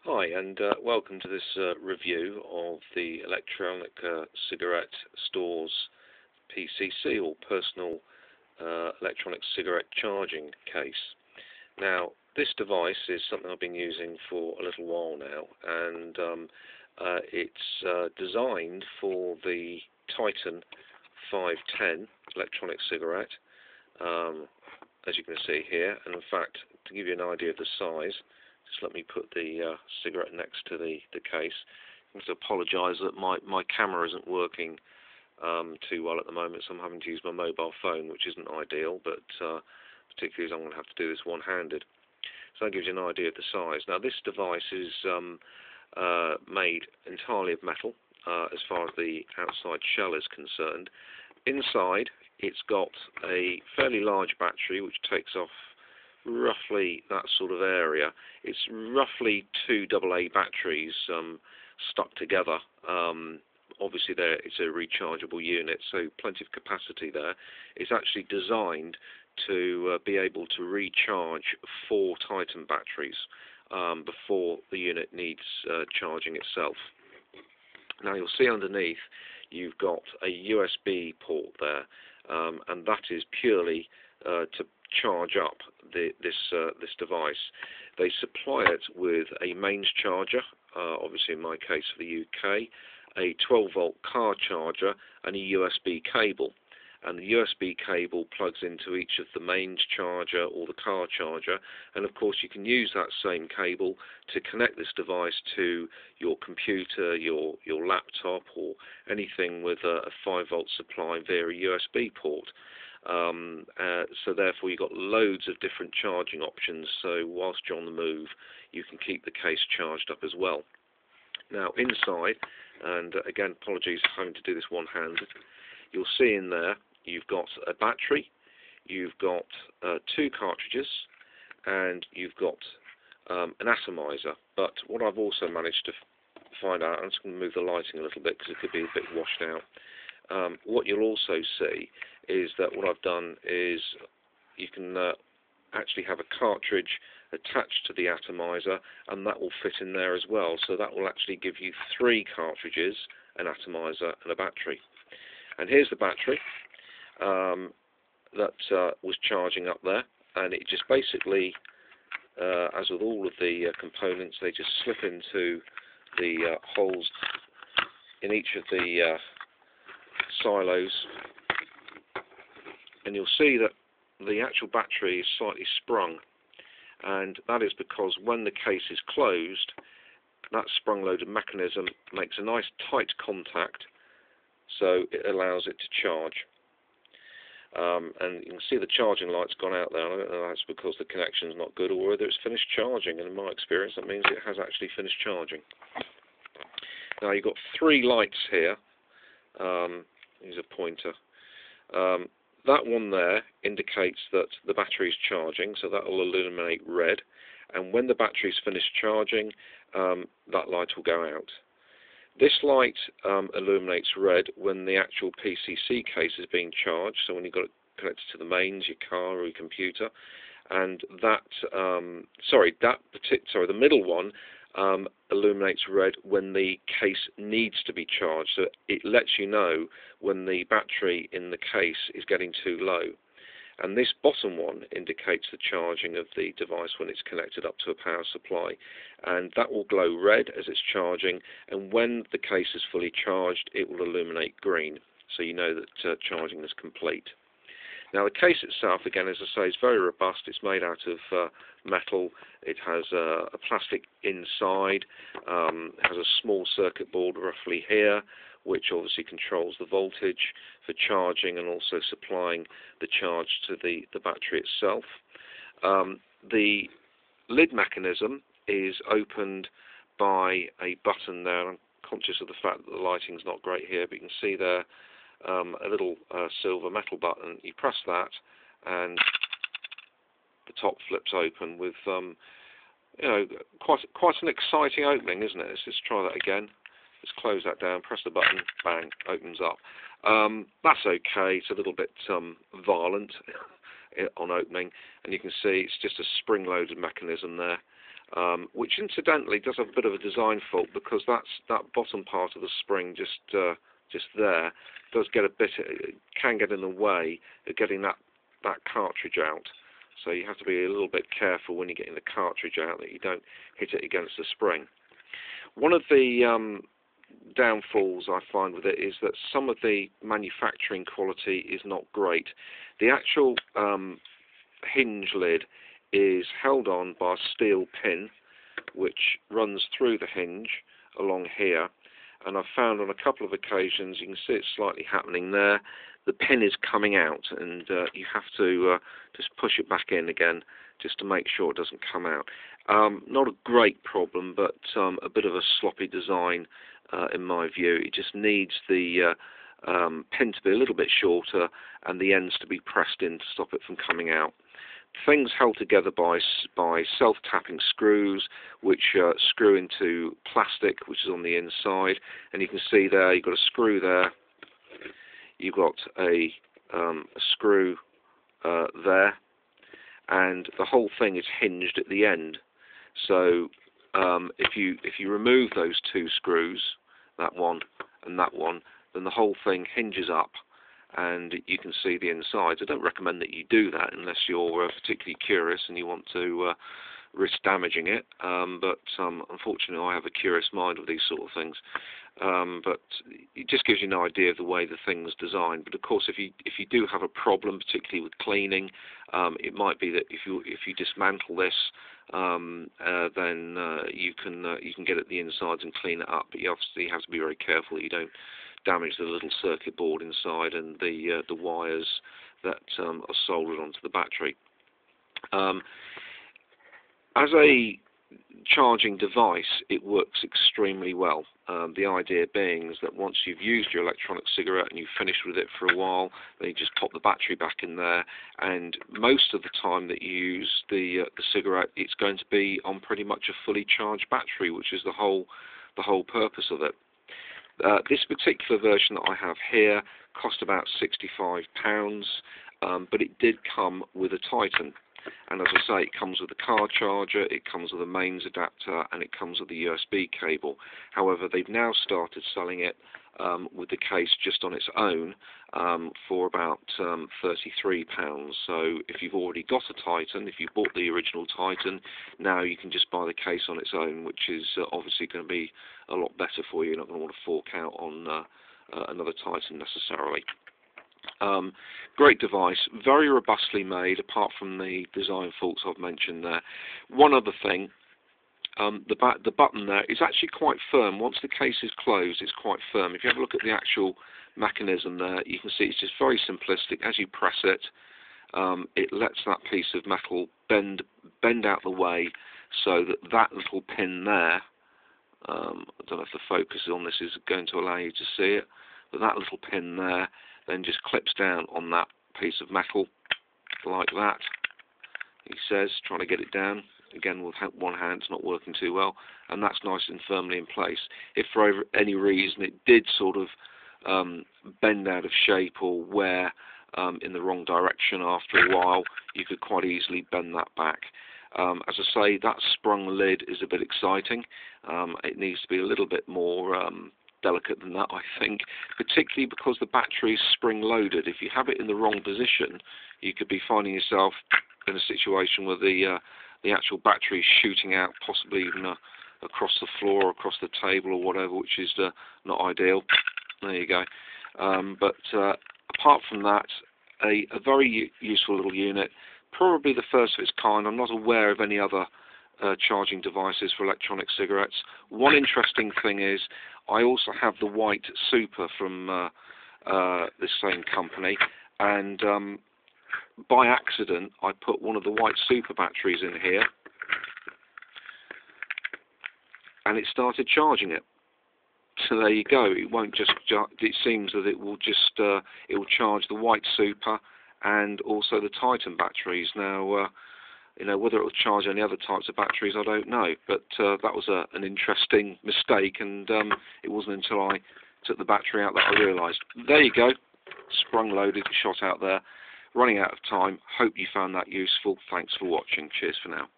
Hi, and welcome to this review of the electronic cigarette store's PCC, or personal electronic cigarette charging case. Now, this device is something I've been using for a little while now, and it's designed for the Titan 510 electronic cigarette, as you can see here. And in fact, to give you an idea of the size, just let me put the cigarette next to the case. I have to apologise that my camera isn't working too well at the moment, so I'm having to use my mobile phone, which isn't ideal, but particularly as I'm going to have to do this one-handed. So that gives you an idea of the size. Now, this device is made entirely of metal as far as the outside shell is concerned. Inside, it's got a fairly large battery which takes off roughly that sort of area. It's roughly two AA batteries stuck together. Obviously it's a rechargeable unit, so plenty of capacity there. It's actually designed to be able to recharge 4 Titan batteries before the unit needs charging itself. Now, you'll see underneath you've got a USB port there, and that is purely to charge up this device. They supply it with a mains charger, obviously in my case for the UK, a 12-volt car charger, and a USB cable. And the USB cable plugs into each of the mains charger or the car charger, and of course you can use that same cable to connect this device to your computer, your laptop, or anything with a 5-volt supply via a USB port. So therefore you've got loads of different charging options, so whilst you're on the move you can keep the case charged up as well. Now, inside, and again apologies for having to do this one-handed, you'll see in there you've got a battery, you've got 2 cartridges, and you've got an atomizer. But what I've also managed to find out, I'm just going to move the lighting a little bit because it could be a bit washed out. What you'll also see is that what I've done is you can actually have a cartridge attached to the atomizer, and that will fit in there as well. So that will actually give you 3 cartridges, an atomizer, and a battery. And here's the battery that was charging up there, and it just basically, as with all of the components, they just slip into the holes in each of the silos, and you'll see that the actual battery is slightly sprung, and that is because when the case is closed, that sprung-loaded mechanism makes a nice tight contact, so it allows it to charge. And you can see the charging light's gone out there. I don't know if that's because the connection's not good or whether it's finished charging, and in my experience that means it has actually finished charging. Now, you've got 3 lights here. Here's a pointer. That one there indicates that the battery is charging, so that will illuminate red, and when the battery's finished charging, that light will go out. This light illuminates red when the actual PCC case is being charged, so when you've got it connected to the mains, your car or your computer, and that, the middle one illuminates red when the case needs to be charged, so it lets you know when the battery in the case is getting too low. And this bottom one indicates the charging of the device when it's connected up to a power supply, and that will glow red as it's charging, and when the case is fully charged it will illuminate green, so you know that charging is complete. Now, the case itself, again, as I say, is very robust. It's made out of metal. It has a plastic inside. It has a small circuit board roughly here, which obviously controls the voltage for charging and also supplying the charge to the battery itself. The lid mechanism is opened by a button there. I'm conscious of the fact that the lighting's not great here, but you can see there a little silver metal button. You press that and the top flips open with quite an exciting opening, isn't it? Let's just try that again. Let's close that down, press the button, bang, opens up. That's okay. It's a little bit violent on opening, and you can see it's just a spring-loaded mechanism there, which incidentally does have a bit of a design fault, because that bottom part of the spring just there does get can get in the way of getting that cartridge out. So you have to be a little bit careful when you're getting the cartridge out that you don't hit it against the spring. One of the downfalls I find with it is that some of the manufacturing quality is not great. The actual hinge lid is held on by a steel pin which runs through the hinge along here, and I've found on a couple of occasions, you can see it slightly happening there, the pin is coming out, and you have to just push it back in again just to make sure it doesn't come out. Not a great problem, but a bit of a sloppy design in my view. It just needs the pin to be a little bit shorter and the ends to be pressed in to stop it from coming out. Things held together by self-tapping screws, which screw into plastic, which is on the inside, and you can see there you've got a screw there, you've got a screw there, and the whole thing is hinged at the end. So if you remove those two screws, that one and that one, then the whole thing hinges up, and you can see the insides. I don't recommend that you do that unless you're particularly curious and you want to risk damaging it, but unfortunately I have a curious mind with these sort of things. But it just gives you an idea of the way the thing's designed. But of course, if you do have a problem, particularly with cleaning, it might be that if you dismantle this, then you can get at the insides and clean it up. But you obviously have to be very careful that you don't damage the little circuit board inside and the wires that are soldered onto the battery. As a charging device, it works extremely well. The idea being is that once you've used your electronic cigarette and you've finished with it for a while, then you just pop the battery back in there, and most of the time that you use the cigarette, it's going to be on pretty much a fully charged battery, which is the whole purpose of it. This particular version that I have here cost about £65, but it did come with a Titan. And as I say, it comes with a car charger, it comes with a mains adapter, and it comes with a USB cable. However, they've now started selling it with the case just on its own for about £33. So if you've already got a Titan, if you've bought the original Titan, now you can just buy the case on its own, which is obviously going to be a lot better for you. You're not going to want to fork out on another Titan necessarily. Great device, very robustly made, apart from the design faults I've mentioned there. One other thing, the button there is actually quite firm. Once the case is closed, it's quite firm. If you have a look at the actual mechanism there, you can see it's just very simplistic. As you press it, it lets that piece of metal bend out the way, so that little pin there, I don't know if the focus on this is going to allow you to see it, but that little pin there then just clips down on that piece of metal like that. He says, trying to get it down. Again, with one hand, it's not working too well, and that's nice and firmly in place. If for any reason it did sort of bend out of shape or wear in the wrong direction after a while, you could quite easily bend that back. As I say, that sprung lid is a bit exciting. It needs to be a little bit more delicate than that, I think, particularly because the battery is spring-loaded. If you have it in the wrong position, you could be finding yourself in a situation where the actual battery is shooting out, possibly even across the floor, or across the table, or whatever, which is not ideal. There you go. But apart from that, a very useful little unit, probably the first of its kind. I'm not aware of any other charging devices for electronic cigarettes. One interesting thing is I also have the white Super from this same company, and by accident I put one of the white Super batteries in here, and it started charging it. So there you go. It won't just. It seems that it will just. It will charge the white Super and also the Titan batteries. Now, you know, whether it will charge any other types of batteries, I don't know. But that was an interesting mistake, and it wasn't until I took the battery out that I realised. There you go, sprung loaded, shot out there. running out of time. Hope you found that useful. Thanks for watching. Cheers for now.